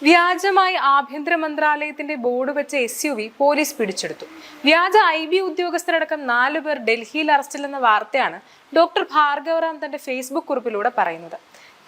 വ്യാജമായി ആഭ്യന്തര മന്ത്രാലയത്തിന്റെ ബോർഡ് വെച്ച SUV പോലീസ് പിടിച്ചെടുത്തു. വ്യാജ IB ഉദ്യോഗസ്ഥരടക്കം 4 പേർ ഡൽഹിയിൽ അറസ്റ്റിലെന്ന വാർത്തയാണ് ഡോക്ടർ ഭാർഗവറാം തന്റെ ഫേസ്ബുക്ക് കുറിപ്പിലൂടെ പറയുന്നത്.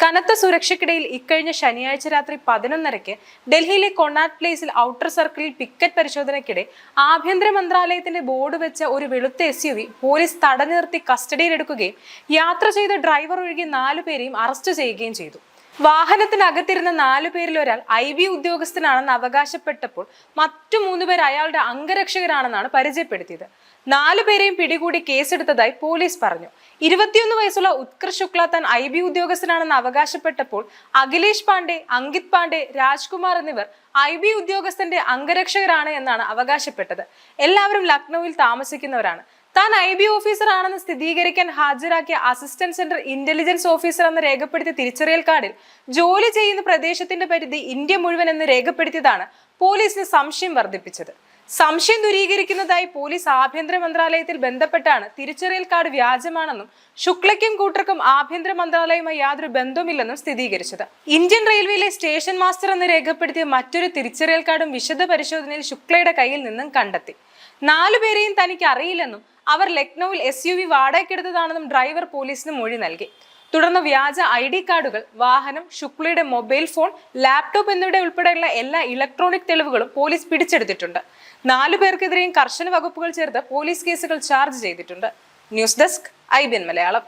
കനത്ത സുരക്ഷയ്ക്കിടയിൽ ഇക്കഴിഞ്ഞ ശനിയാഴ്ച രാത്രി 11:30 ഡൽഹിയിലെ കൊണാട്ട് പ്ലേസിൽ ഔട്ടർ സർക്കിളിൽ പിക്കറ്റ് പരിശോധനയ്ക്കിടെ ആഭ്യന്തര മന്ത്രാലയത്തിന്റെ ബോർഡ് വെച്ച ഒരു വെളുത്ത SUV പോലീസ് തടഞ്ഞു നിർത്തി കസ്റ്റഡിയിലെടുക്കുകയും യാത്ര ചെയ്ത ഡ്രൈവർ ഒഴികെ 4 പേരെയും അറസ്റ്റ് ചെയ്യുകയും ചെയ്തു. വാഹനത്തിനകത്തിരുന്ന 4 പേരിൽ ഒരാൾ IB ഉദ്യോഗസ്ഥനാണെന്ന് അവകാശപ്പെട്ടപ്പോൾ മറ്റു 3 പേർ അയാളുടെ അംഗരക്ഷകരാണെന്നാണ് പരിചയപ്പെടുത്തിയത്. 4 പേരെയും പിടികൂടി കേസെടുത്തതായി പോലീസ് പറഞ്ഞു. 21 വയസ്സുള്ള ഉത്കർഷ് ശുക്ല താൻ IB ഉദ്യോഗസ്ഥനാണെന്ന് അവകാശപ്പെട്ടപ്പോൾ അഖിലേഷ് പാണ്ഡെ, അങ്കിത് പാണ്ഡെ, രാജ്കുമാർ എന്നിവർ IB ഉദ്യോഗസ്ഥന്റെ അംഗരക്ഷകരാണ് എന്നാണ് അവകാശപ്പെട്ടത്. എല്ലാവരും ലക്നൌവിൽ താമസിക്കുന്നവരാണ്. താൻ IB ഓഫീസർ ആണെന്ന് സ്ഥിരീകരിക്കാൻ ഹാജരാക്കിയ അസിസ്റ്റന്റ് സെൻട്രൽ ഇന്റലിജൻസ് ഓഫീസർ എന്ന് രേഖപ്പെടുത്തിയ തിരിച്ചറിയൽ കാർഡിൽ ജോലി ചെയ്യുന്ന പ്രദേശത്തിന്റെ പരിധി ഇന്ത്യ മുഴുവൻ എന്ന് രേഖപ്പെടുത്തിയതാണ് പോലീസിന് സംശയം വർദ്ധിപ്പിച്ചത്. സംശയം ദൂരീകരിക്കുന്നതായി പോലീസ് ആഭ്യന്തര മന്ത്രാലയത്തിൽ ബന്ധപ്പെട്ടാണ് തിരിച്ചറിയൽ കാർഡ് വ്യാജമാണെന്നും ശുക്ലയ്ക്കും കൂട്ടർക്കും ആഭ്യന്തര മന്ത്രാലയവുമായി യാതൊരു ബന്ധവുമില്ലെന്നും സ്ഥിരീകരിച്ചത്. ഇന്ത്യൻ റെയിൽവേയിലെ സ്റ്റേഷൻ മാസ്റ്റർ എന്ന് രേഖപ്പെടുത്തിയ മറ്റൊരു തിരിച്ചറിയൽ കാർഡും വിശദ പരിശോധനയിൽ ശുക്ലയുടെ കയ്യിൽ നിന്നും കണ്ടെത്തി. 4 പേരെയും തനിക്ക് അറിയില്ലെന്നും അവർ ലക്നൌവിൽ SUV വാടകയ്ക്കെടുത്തതാണെന്നും ഡ്രൈവർ പോലീസിന് മൊഴി നൽകി. തുടർന്ന് വ്യാജ ID കാർഡുകൾ, വാഹനം, ശുക്ലയുടെ മൊബൈൽ ഫോൺ, ലാപ്ടോപ്പ് എന്നിവയുടെ ഉൾപ്പെടെയുള്ള എല്ലാ ഇലക്ട്രോണിക് തെളിവുകളും പോലീസ് പിടിച്ചെടുത്തിട്ടുണ്ട്. 4 പേർക്കെതിരെയും കർശന വകുപ്പുകൾ ചേർത്ത് പോലീസ് കേസുകൾ ചാർജ് ചെയ്തിട്ടുണ്ട്. News desk IBN Malayalam.